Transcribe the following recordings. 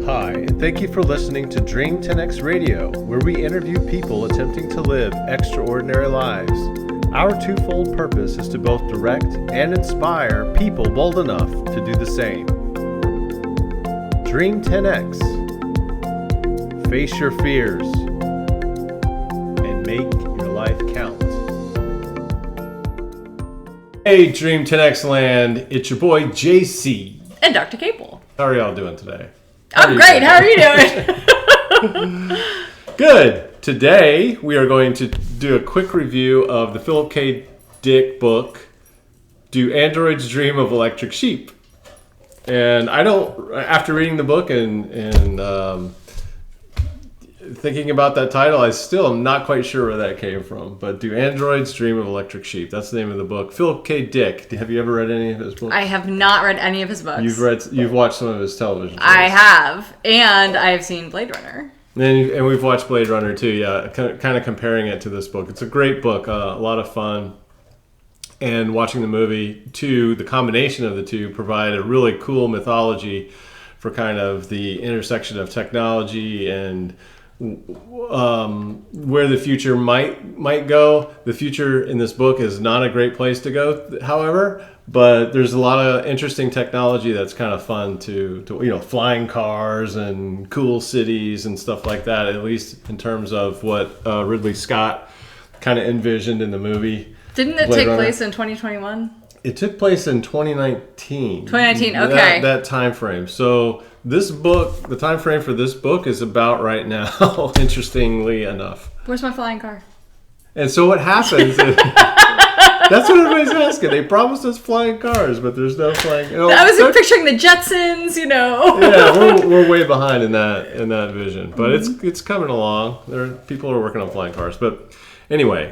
Hi, and thank you for listening to Dream 10X Radio, where we interview people attempting to live extraordinary lives. Our twofold purpose is to both direct and inspire people bold enough to do the same. Dream 10X. Face your fears and make your life count. Hey, Dream 10X land, it's your boy JC. And Dr. Cable. How are y'all doing today? I'm great. How are you doing? Good. Today we are going to do a quick review of the Philip K. Dick book, Do Androids Dream of Electric Sheep? And after reading the book and thinking about that title, I still am not quite sure where that came from. But Do Androids Dream of Electric Sheep? That's the name of the book. Philip K. Dick. Have you ever read any of his books? I have not read any of his books. You've watched some of his television shows. I have. And I've seen Blade Runner. And we've watched Blade Runner too, yeah. Kind of comparing it to this book. It's a great book, a lot of fun. And watching the movie, too, the combination of the two provide a really cool mythology for kind of the intersection of technology and where the future might go. The future in this book is not a great place to go, however, but there's a lot of interesting technology that's kind of fun to flying cars and cool cities and stuff like that, at least in terms of what Ridley Scott kind of envisioned in the movie. Didn't it take place in 2021? It took place in 2019. 2019, okay. That time frame. So this book, the time frame for this book is about right now, interestingly enough. Where's my flying car? And so what happens is, that's what everybody's asking. They promised us flying cars, but there's no flying. I was picturing the Jetsons, Yeah, we're way behind in that vision, but it's coming along. People are working on flying cars, but anyway,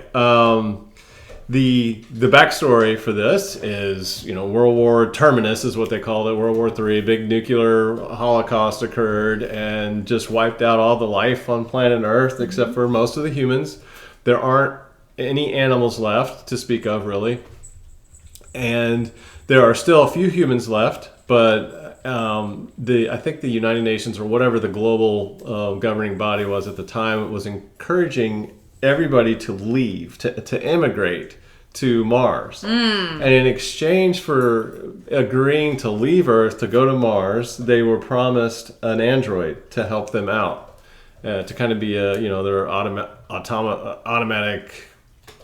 the backstory for this is, World War Terminus is what they called it. World War III, big nuclear holocaust occurred and just wiped out all the life on planet Earth except for most of the humans. There aren't any animals left to speak of, really. And there are still a few humans left, but I think the United Nations or whatever the global governing body was at the time was encouraging everybody to leave, to immigrate to Mars. And in exchange for agreeing to leave Earth to go to Mars, they were promised an android to help them out, to kind of be their automatic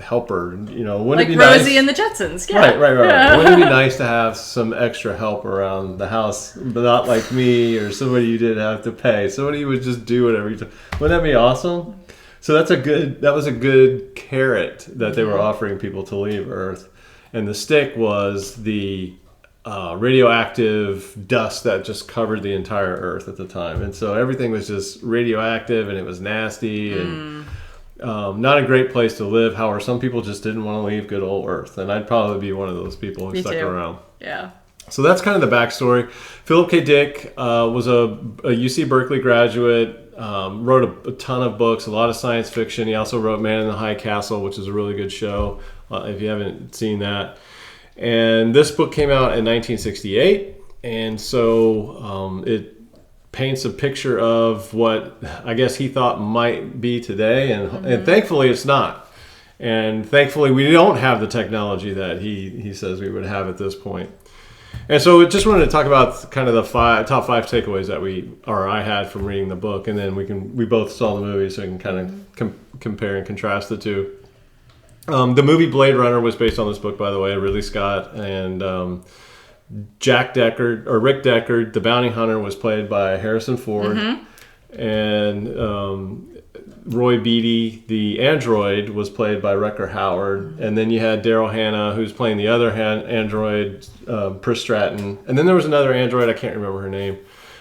helper. Wouldn't like it be Rosie nice? and the Jetsons. Yeah. Right. Yeah. Wouldn't it be nice to have some extra help around the house, but not like me or somebody you didn't have to pay. Somebody would just do whatever you do. Wouldn't that be awesome? So that was a good carrot that they were offering people to leave Earth. And the stick was the radioactive dust that just covered the entire Earth at the time. And so everything was just radioactive and it was nasty and not a great place to live. However, some people just didn't want to leave good old Earth. And I'd probably be one of those people who stuck around. Yeah. So that's kind of the backstory. Philip K. Dick was a UC Berkeley graduate. Wrote a ton of books, a lot of science fiction. He also wrote Man in the High Castle, which is a really good show, if you haven't seen that. And this book came out in 1968, and so it paints a picture of what I guess he thought might be today, and thankfully it's not. And thankfully we don't have the technology that he says we would have at this point. And so we just wanted to talk about kind of the top five takeaways that I had from reading the book, and then we both saw the movie, so we can kind of compare and contrast the two. The movie Blade Runner was based on this book, by the way, Ridley Scott, and Rick Deckard, the bounty hunter, was played by Harrison Ford, and Roy Beatty, the android, was played by Rutger Hauer. And then you had Daryl Hannah, who's playing the other android, Pris Stratton. And then there was another android, I can't remember her name.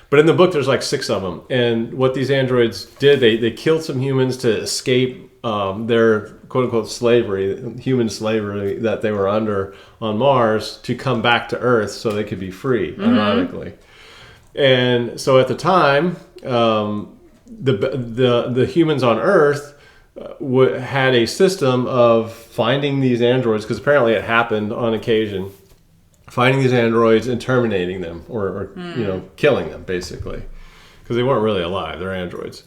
But in the book, there's like 6 of them. And what these androids did, they killed some humans to escape their quote-unquote slavery, human slavery that they were under on Mars, to come back to Earth so they could be free, ironically. And so at the time, the humans on Earth had a system of finding these androids, because apparently it happened on occasion, finding these androids and terminating them or killing them, basically. because they weren't really alive. They're androids.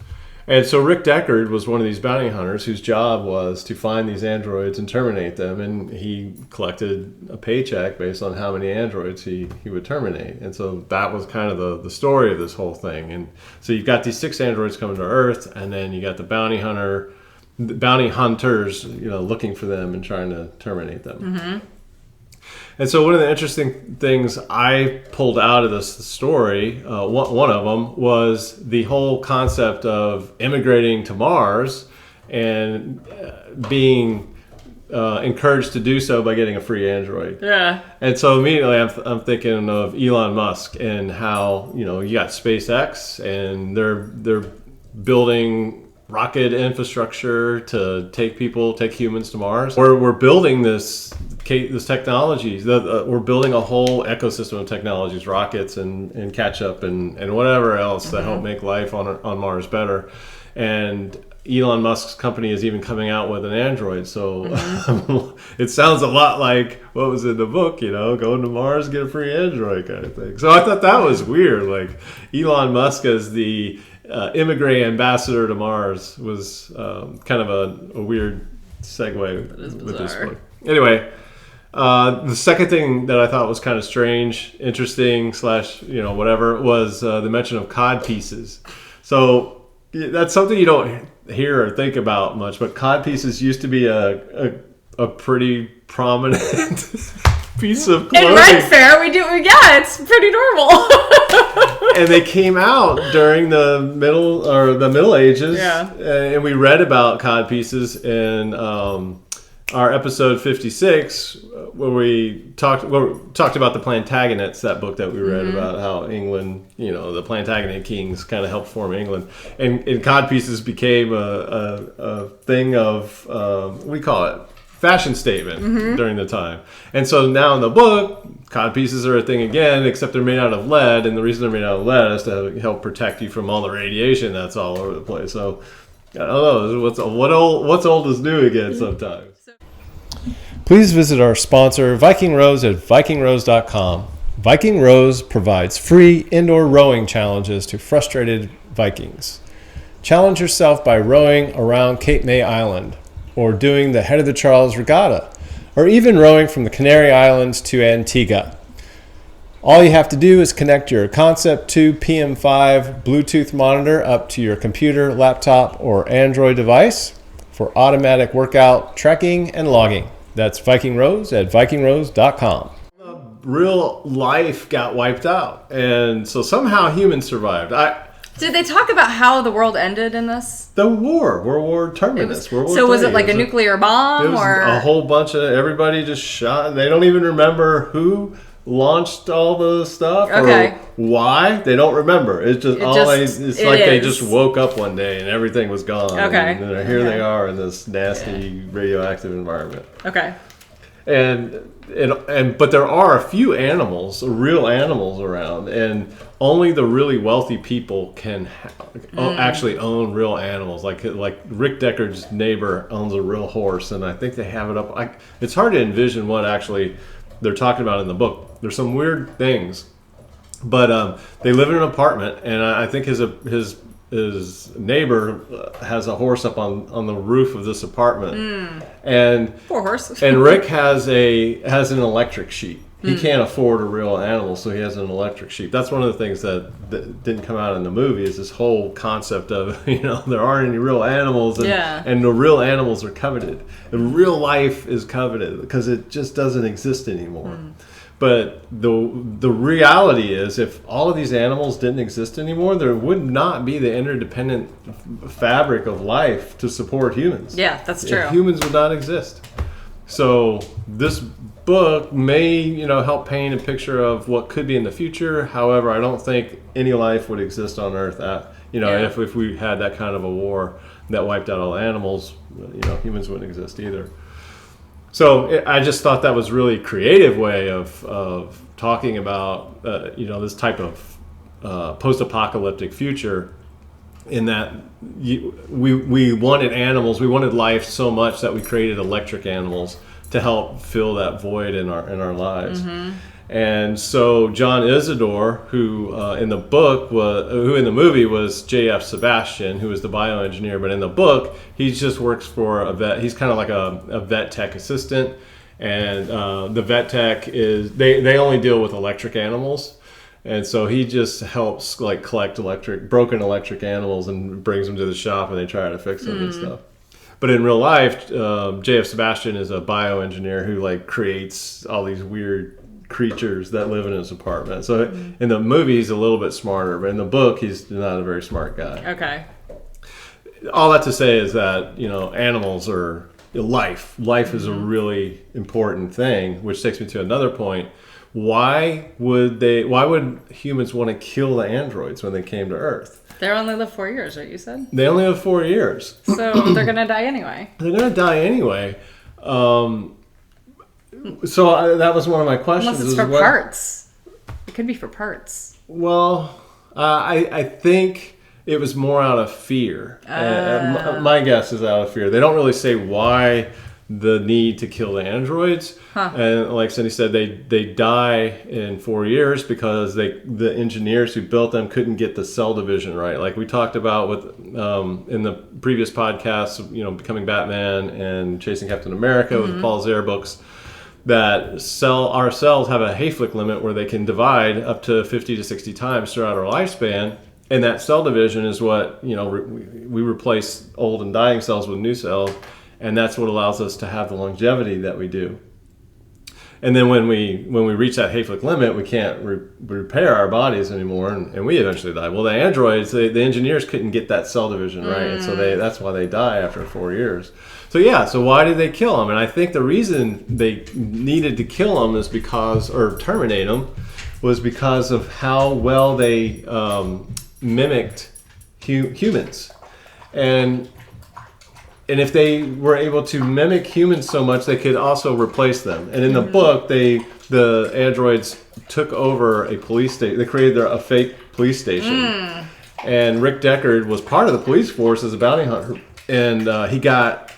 And so Rick Deckard was one of these bounty hunters whose job was to find these androids and terminate them. And he collected a paycheck based on how many androids he would terminate. And so that was kind of the story of this whole thing. And so you've got these 6 androids coming to Earth, and then you got the bounty hunters, looking for them and trying to terminate them. Mm-hmm. And so one of the interesting things I pulled out of this story, one of them, was the whole concept of immigrating to Mars and being encouraged to do so by getting a free android. Yeah. And so immediately I'm thinking of Elon Musk and how, you got SpaceX and they're building rocket infrastructure to take humans to Mars. We're building this technology. We're building a whole ecosystem of technologies, rockets and catch up and whatever else to help make life on Mars better. And Elon Musk's company is even coming out with an android. So it sounds a lot like what was in the book, going to Mars, get a free android kind of thing. So I thought that was weird. Like Elon Musk as the immigrant ambassador to Mars was kind of a weird segue with this book. Anyway, the second thing that I thought was kind of strange, interesting / whatever was the mention of cod pieces. So that's something you don't hear or think about much, but cod pieces used to be a pretty prominent piece of clothing. In Red Fair, it's pretty normal. And they came out during the Middle Ages, and we read about cod pieces in our episode 56, where we talked about the Plantagenets, that book that we read about how England, the Plantagenet kings kind of helped form England, and cod pieces became a thing of what do we call it? Fashion statement during the time. And so now in the book, cod pieces are a thing again, except they're made out of lead, and the reason they're made out of lead is to help protect you from all the radiation that's all over the place. So I don't know, what's old is new again sometimes. Please visit our sponsor, Viking Rose, at vikingrose.com. Viking Rose provides free indoor rowing challenges to frustrated Vikings. Challenge yourself by rowing around Cape May Island, or doing the Head of the Charles Regatta, or even rowing from the Canary Islands to Antigua. All you have to do is connect your Concept 2 PM5 Bluetooth monitor up to your computer, laptop, or Android device for automatic workout tracking and logging. That's Viking Rose at vikingrose.com. Real life got wiped out, and so somehow humans survived. Did they talk about how the world ended in this? The World War terminus. So was it like a nuclear bomb? It was or a whole bunch of everybody just shot. They don't even remember who launched all the stuff or why. They don't remember. It's they just woke up one day and everything was gone. Okay. And here they are in this nasty radioactive environment. Okay. But there are a few animals, real animals around, and only the really wealthy people can actually own real animals. Like Rick Deckard's neighbor owns a real horse, and I think they have it up. It's hard to envision what actually they're talking about in the book. There's some weird things, but they live in an apartment, and I think his neighbor has a horse up on the roof of this apartment, and poor horse. And Rick has an electric sheep. He can't afford a real animal, so he has an electric sheep. That's one of the things that didn't come out in the movie, is this whole concept of there aren't any real animals, and the real animals are coveted. The real life is coveted because it just doesn't exist anymore. But the reality is, if all of these animals didn't exist anymore, there would not be the interdependent fabric of life to support humans. Yeah, that's true. Humans would not exist. So this book may, help paint a picture of what could be in the future. However, I don't think any life would exist on Earth if we had that kind of a war that wiped out all animals. Humans wouldn't exist either. So I just thought that was a really creative way of talking about this type of post-apocalyptic future, in that we wanted animals, we wanted life so much that we created electric animals to help fill that void in our lives. And so John Isidore, who in the movie was J.F. Sebastian, who was the bioengineer, but in the book he just works for a vet. He's kind of like a vet tech assistant, and the vet tech is they only deal with electric animals, and so he just helps like collect broken electric animals and brings them to the shop, and they try to fix them and stuff. But in real life, J.F. Sebastian is a bioengineer who like creates all these weird creatures that live in his apartment. So in the movie he's a little bit smarter, but in the book he's not a very smart guy. Okay. All that to say is that animals are life is a really important thing, which takes me to another point. Why would humans want to kill the androids when they came to Earth? They only live 4 years, right? You said They only live 4 years, so they're gonna die anyway. they're gonna die anyway. So that was one of my questions. Unless it's for parts. It could be for parts. Well, I think it was more out of fear. My guess is out of fear. They don't really say why the need to kill the androids. And like Cindy said, they die in 4 years because the engineers who built them couldn't get the cell division right. Like we talked about with in the previous podcasts, Becoming Batman and Chasing Captain America with the Paul Zier books. That our cells have a Hayflick limit where they can divide up to 50 to 60 times throughout our lifespan, and that cell division is what we replace old and dying cells with new cells, and that's what allows us to have the longevity that we do. And then when we reach that Hayflick limit, we can't repair our bodies anymore, and we eventually die. Well, the androids, the engineers couldn't get that cell division right, and so that's why they die after 4 years. So why did they kill them? And I think the reason they needed to kill them or terminate them was because of how well they mimicked humans. And if they were able to mimic humans so much, they could also replace them. And in the book, the androids took over a police station. They created a fake police station. And Rick Deckard was part of the police force as a bounty hunter. And he got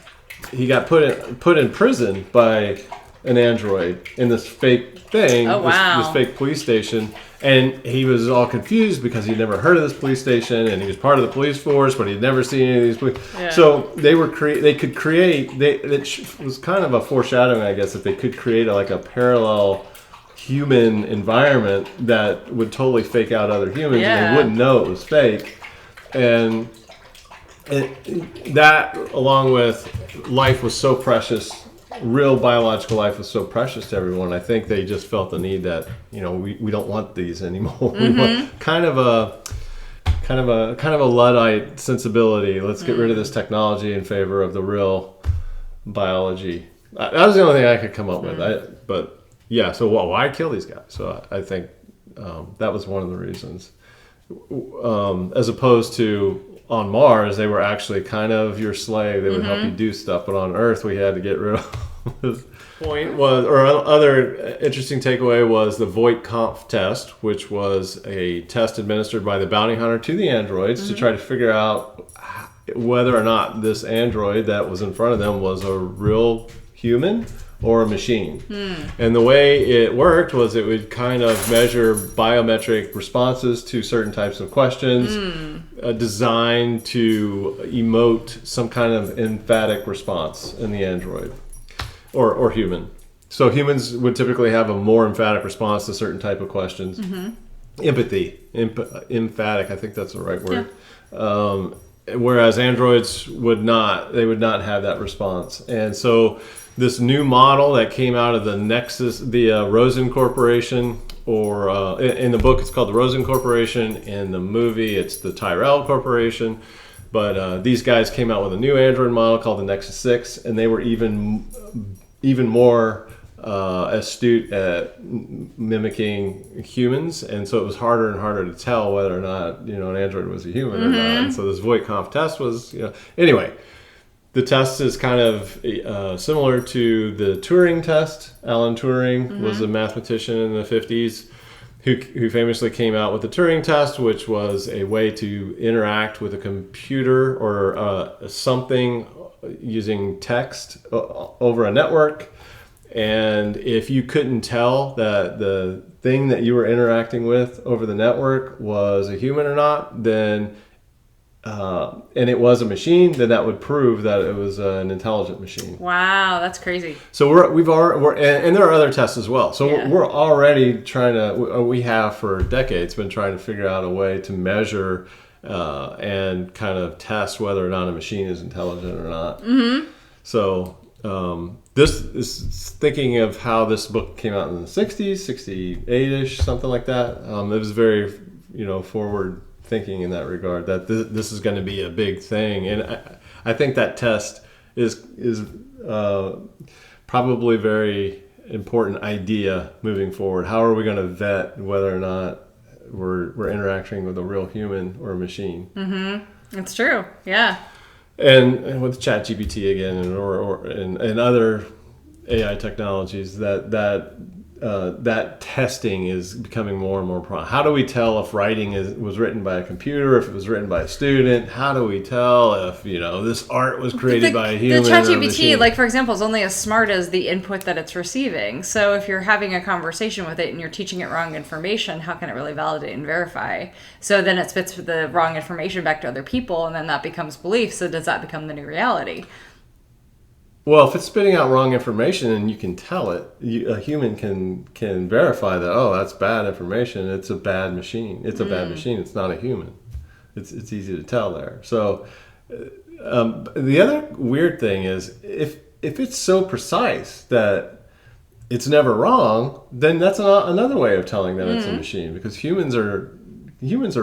put in prison by an android in this fake thing, this fake police station, and he was all confused because he'd never heard of this police station, and he was part of the police force, but he'd never seen any of these police. Yeah. So it was kind of a foreshadowing, I guess, that they could create a parallel human environment that would totally fake out other humans, and they wouldn't know it was fake. And that, along with life was so precious, real biological life was so precious to everyone, I think they just felt the need that we don't want these anymore. We want kind of a Luddite sensibility. Let's get rid of this technology in favor of the real biology. That was the only thing I could come up with. So why kill these guys? So I think that was one of the reasons, as opposed to on Mars, they were actually kind of your slave. They would help you do stuff, but on Earth, we had to get rid of. Other interesting takeaway was the Voight-Kampff test, which was a test administered by the bounty hunter to the androids to try to figure out whether or not this android that was in front of them was a real human or a machine. And the way it worked was it would kind of measure biometric responses to certain types of questions designed to emote some kind of emphatic response in the android or human. So humans would typically have a more emphatic response to certain type of questions. Empathy, emphatic, I think that's the right word. Whereas androids would not. They would not have that response. And so this new model that came out of the Nexus, the Rosen Corporation, or in the book it's called the Rosen Corporation. In the movie it's the Tyrell Corporation. But these guys came out with a new Android model called the Nexus 6, and they were even more astute at mimicking humans, and so it was harder and harder to tell whether or not an android was a human or not. And so this Voight-Kampff test was anyway. The test is kind of similar to the Turing test. Alan Turing was a mathematician in the 50s who famously came out with the Turing test, which was a way to interact with a computer or something using text over a network. And if you couldn't tell that the thing that you were interacting with over the network was a human or not, then and it was a machine, then that would prove that it was an intelligent machine. Wow, that's crazy. So and there are other tests as well. So Yeah. we're already trying to, we have for decades been trying to figure out a way to measure and kind of test whether or not a machine is intelligent or not. Mm-hmm. So this is thinking of how this book came out in the 60s, 68-ish, something like that. It was very, forward thinking in that regard, that this is going to be a big thing. And I think that test is probably very important idea moving forward. How are we going to vet whether or not we're interacting with a real human or a machine? Mm-hmm. It's true. Yeah. And with ChatGPT again, and other AI technologies, that testing is becoming more and more prominent. How do we tell if writing was written by a computer, if it was written by a student? How do we tell if this art was created by a human? The or a ChatGPT, machine? like for example, is only as smart as the input that it's receiving. So if you're having a conversation with it and you're teaching it wrong information, how can it really validate and verify? So then it spits the wrong information back to other people, and then that becomes belief. So does that become the new reality? Well, if it's spitting out wrong information and you can tell it, a human can verify that. Oh, that's bad information. It's a bad machine. It's a bad machine. It's not a human. It's easy to tell there. So the other weird thing is if it's so precise that it's never wrong, then that's another way of telling that it's a machine, because humans are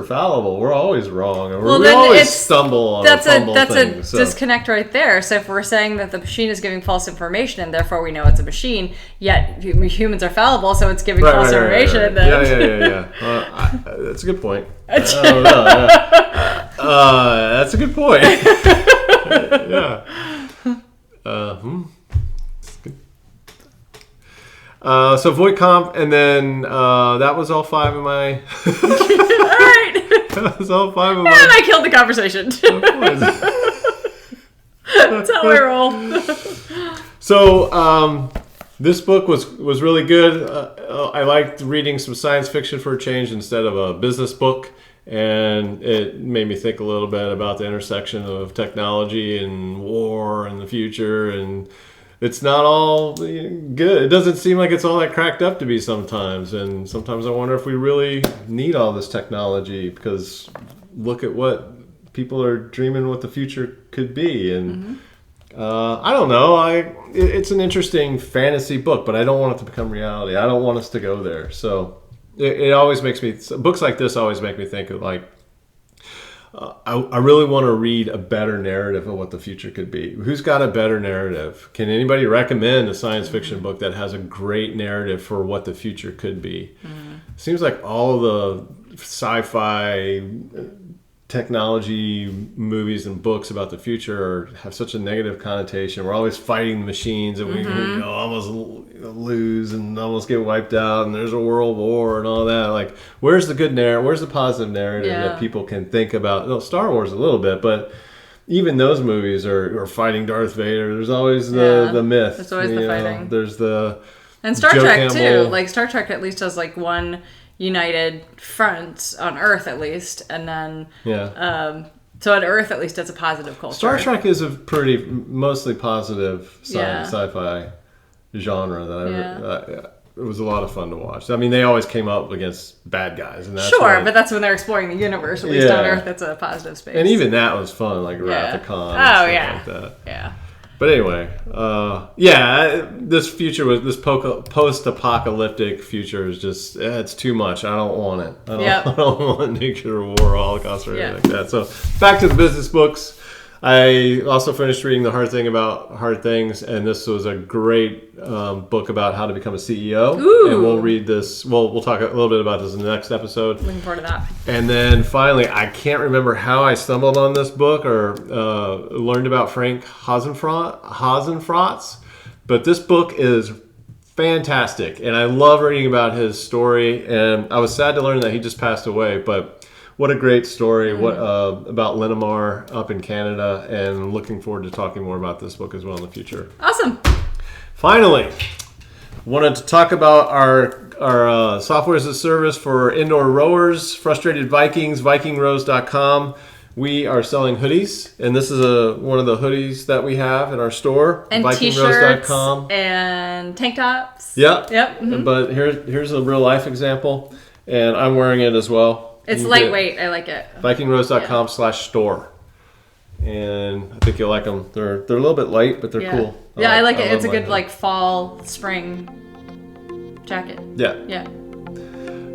fallible. We're always wrong, and we always stumble on that's fumble a things. disconnect right there. So if we're saying that the machine is giving false information and therefore we know it's a machine, yet humans are fallible, so it's giving false information. Then Yeah. That's a good point. I don't know, yeah. That's a good point. Yeah. That's good. So Voight-Kampff, and then that was all 5 of my. All right. That was all 5 of And my. I killed the conversation. That's how I roll. So this book was really good. I liked reading some science fiction for a change instead of a business book, and it made me think a little bit about the intersection of technology and war and the future, and it's not all good. It doesn't seem like it's all that cracked up to be sometimes, and sometimes I wonder if we really need all this technology, because look at what people are dreaming what the future could be. And I don't know. It's an interesting fantasy book, but I don't want it to become reality. I don't want us to go there. So it always makes me, books like this always make me think of like, I really want to read a better narrative of what the future could be. Who's got a better narrative? Can anybody recommend a science fiction book that has a great narrative for what the future could be? Seems like all the sci-fi technology movies and books about the future have such a negative connotation. We're always fighting machines, and we almost lose and almost get wiped out, and there's a world war and all that. Like, where's the good narrative? Where's the positive narrative that people can think about? No, Star Wars a little bit, but even those movies are fighting Darth Vader. There's always the myth. There's always the fighting. There's the and Star Joe Trek Campbell. too. Like Star Trek at least has like one united front on Earth at least, and then so at Earth at least it's a positive culture. Star Trek is a pretty mostly positive sci-fi genre that it was a lot of fun to watch. I mean, they always came up against bad guys, and that's but that's when they're exploring the universe. At least on Earth, it's a positive space. And even that was fun, like Wrath of Khan. And stuff like that. Yeah. But anyway, this future was this post-apocalyptic future is just it's too much. I don't want it. I don't want nuclear war, Holocaust, or anything like that. So back to the business books. I also finished reading The Hard Thing About Hard Things, and this was a great book about how to become a CEO. Ooh. And we'll read this. We'll talk a little bit about this in the next episode. Looking forward to that. And then finally, I can't remember how I stumbled on this book or learned about Frank Hasenfratz, but this book is fantastic, and I love reading about his story. And I was sad to learn that he just passed away, but what a great story! What about Linamar up in Canada, and looking forward to talking more about this book as well in the future. Awesome. Finally, Wanted to talk about our software as a service for indoor rowers, Frustrated Vikings, VikingRows.com. We are selling hoodies, and this is one of the hoodies that we have in our store, and VikingRows.com. T-shirts and tank tops. Yep. Mm-hmm. But here's a real life example, and I'm wearing it as well. It's lightweight. I like it. VikingRows.com/store. And I think you'll like them. They're a little bit light, but they're cool. I like it. It's a love good like fall, spring jacket. Yeah. Yeah.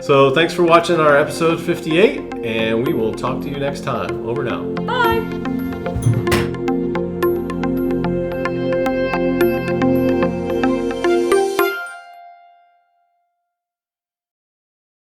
So thanks for watching our episode 58, and we will talk to you next time. Over now. Bye.